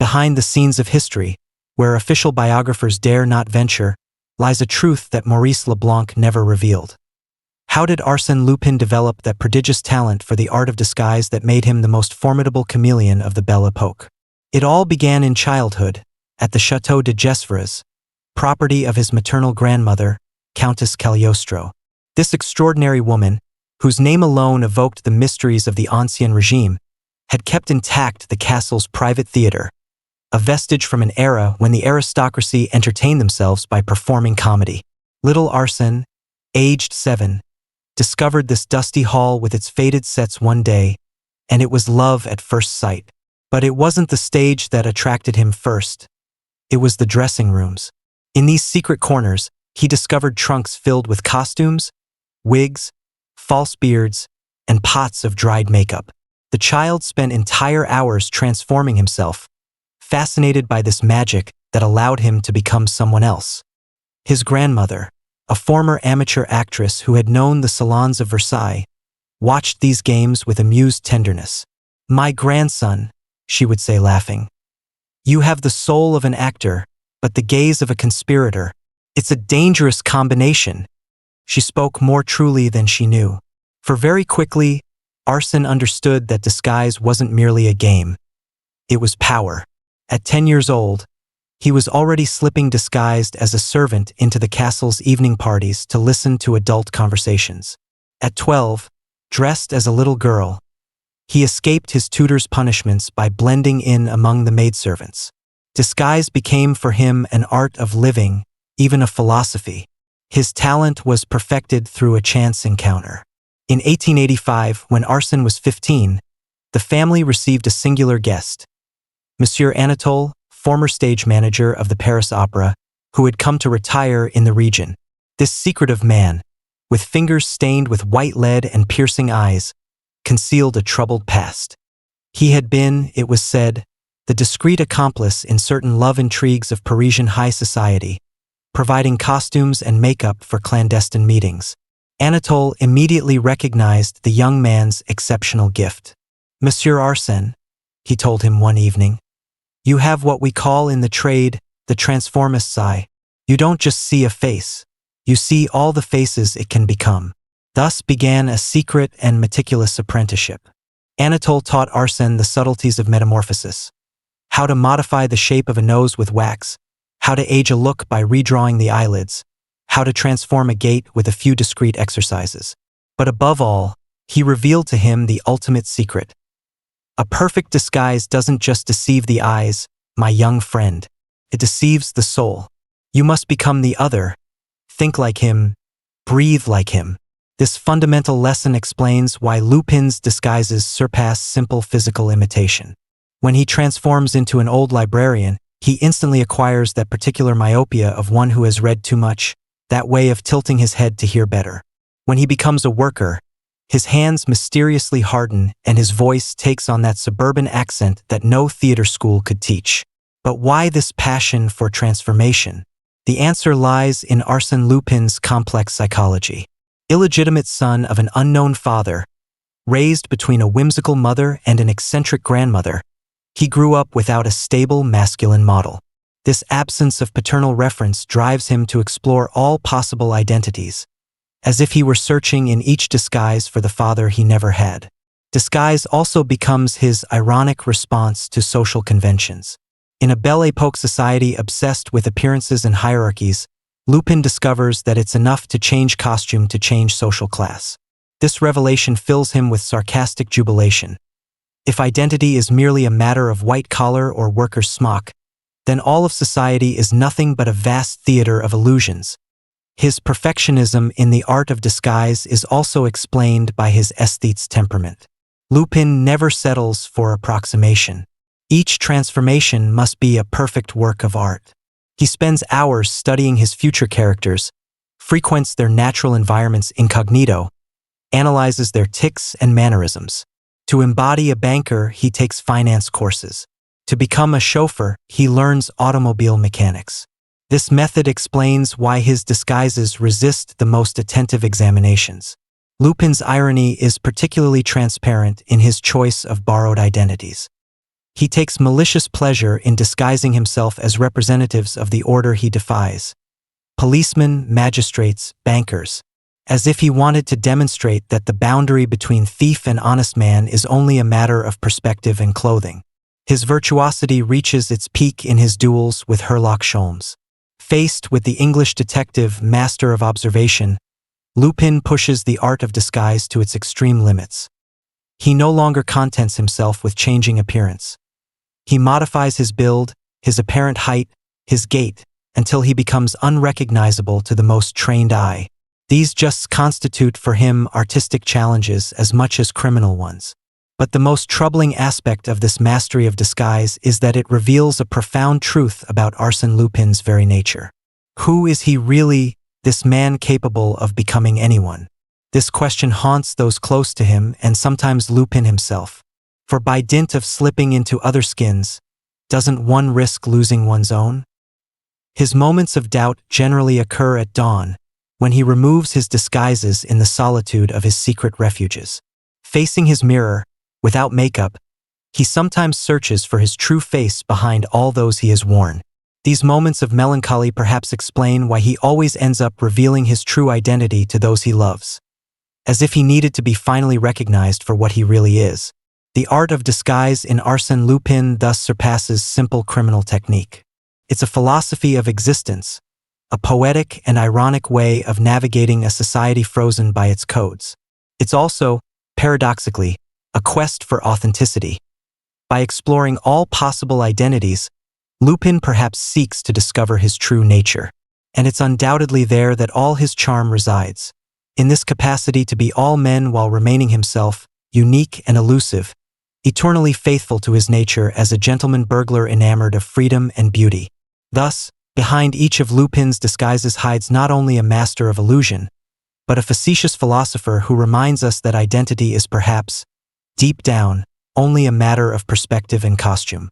Behind the scenes of history, where official biographers dare not venture, lies a truth that Maurice Leblanc never revealed. How did Arsène Lupin develop that prodigious talent for the art of disguise that made him the most formidable chameleon of the Belle Époque? It all began in childhood, at the Château de Gesvres, property of his maternal grandmother, Countess Cagliostro. This extraordinary woman, whose name alone evoked the mysteries of the Ancien Regime, had kept intact the castle's private theater, a vestige from an era when the aristocracy entertained themselves by performing comedy. Little Arsène, aged 7, discovered this dusty hall with its faded sets one day, and it was love at first sight. But it wasn't the stage that attracted him first. It was the dressing rooms. In these secret corners, he discovered trunks filled with costumes, wigs, false beards, and pots of dried makeup. The child spent entire hours transforming himself, fascinated by this magic that allowed him to become someone else. His grandmother, a former amateur actress who had known the salons of Versailles, watched these games with amused tenderness. "My grandson," she would say laughing, "you have the soul of an actor, but the gaze of a conspirator. It's a dangerous combination." She spoke more truly than she knew. For very quickly, Arsène understood that disguise wasn't merely a game. It was power. At 10 years old, he was already slipping disguised as a servant into the castle's evening parties to listen to adult conversations. At 12, dressed as a little girl, he escaped his tutor's punishments by blending in among the maidservants. Disguise became for him an art of living, even a philosophy. His talent was perfected through a chance encounter. In 1885, when Arsène was 15, the family received a singular guest, Monsieur Anatole, former stage manager of the Paris Opera, who had come to retire in the region. This secretive man, with fingers stained with white lead and piercing eyes, concealed a troubled past. He had been, it was said, the discreet accomplice in certain love intrigues of Parisian high society, providing costumes and makeup for clandestine meetings. Anatole immediately recognized the young man's exceptional gift. "Monsieur Arsène," he told him one evening, "you have what we call in the trade the transformist's eye. You don't just see a face, you see all the faces it can become." Thus began a secret and meticulous apprenticeship. Anatole taught Arsène the subtleties of metamorphosis, how to modify the shape of a nose with wax, how to age a look by redrawing the eyelids, how to transform a gait with a few discreet exercises. But above all, he revealed to him the ultimate secret. A perfect disguise doesn't just deceive the eyes, my young friend. It deceives the soul. You must become the other. Think like him. Breathe like him. This fundamental lesson explains why Lupin's disguises surpass simple physical imitation. When he transforms into an old librarian, he instantly acquires that particular myopia of one who has read too much, that way of tilting his head to hear better. When he becomes a worker, his hands mysteriously harden and his voice takes on that suburban accent that no theater school could teach. But why this passion for transformation? The answer lies in Arsène Lupin's complex psychology. Illegitimate son of an unknown father, raised between a whimsical mother and an eccentric grandmother, he grew up without a stable masculine model. This absence of paternal reference drives him to explore all possible identities, as if he were searching in each disguise for the father he never had. Disguise also becomes his ironic response to social conventions. In a Belle Époque society obsessed with appearances and hierarchies, Lupin discovers that it's enough to change costume to change social class. This revelation fills him with sarcastic jubilation. If identity is merely a matter of white collar or worker's smock, then all of society is nothing but a vast theater of illusions. His perfectionism in the art of disguise is also explained by his aesthete's temperament. Lupin never settles for approximation. Each transformation must be a perfect work of art. He spends hours studying his future characters, frequents their natural environments incognito, analyzes their tics and mannerisms. To embody a banker, he takes finance courses. To become a chauffeur, he learns automobile mechanics. This method explains why his disguises resist the most attentive examinations. Lupin's irony is particularly transparent in his choice of borrowed identities. He takes malicious pleasure in disguising himself as representatives of the order he defies. Policemen, magistrates, bankers. As if he wanted to demonstrate that the boundary between thief and honest man is only a matter of perspective and clothing. His virtuosity reaches its peak in his duels with Sherlock Holmes. Faced with the English detective master of observation, Lupin pushes the art of disguise to its extreme limits. He no longer contents himself with changing appearance. He modifies his build, his apparent height, his gait, until he becomes unrecognizable to the most trained eye. These just constitute for him artistic challenges as much as criminal ones. But the most troubling aspect of this mastery of disguise is that it reveals a profound truth about Arsène Lupin's very nature. Who is he really, this man capable of becoming anyone? This question haunts those close to him and sometimes Lupin himself. For by dint of slipping into other skins, doesn't one risk losing one's own? His moments of doubt generally occur at dawn, when he removes his disguises in the solitude of his secret refuges. Facing his mirror, without makeup, he sometimes searches for his true face behind all those he has worn. These moments of melancholy perhaps explain why he always ends up revealing his true identity to those he loves. As if he needed to be finally recognized for what he really is. The art of disguise in Arsène Lupin thus surpasses simple criminal technique. It's a philosophy of existence, a poetic and ironic way of navigating a society frozen by its codes. It's also, paradoxically, a quest for authenticity. By exploring all possible identities, Lupin perhaps seeks to discover his true nature. And it's undoubtedly there that all his charm resides. In this capacity to be all men while remaining himself, unique and elusive, eternally faithful to his nature as a gentleman burglar enamored of freedom and beauty. Thus, behind each of Lupin's disguises hides not only a master of illusion, but a facetious philosopher who reminds us that identity is perhaps, deep down, only a matter of perspective and costume.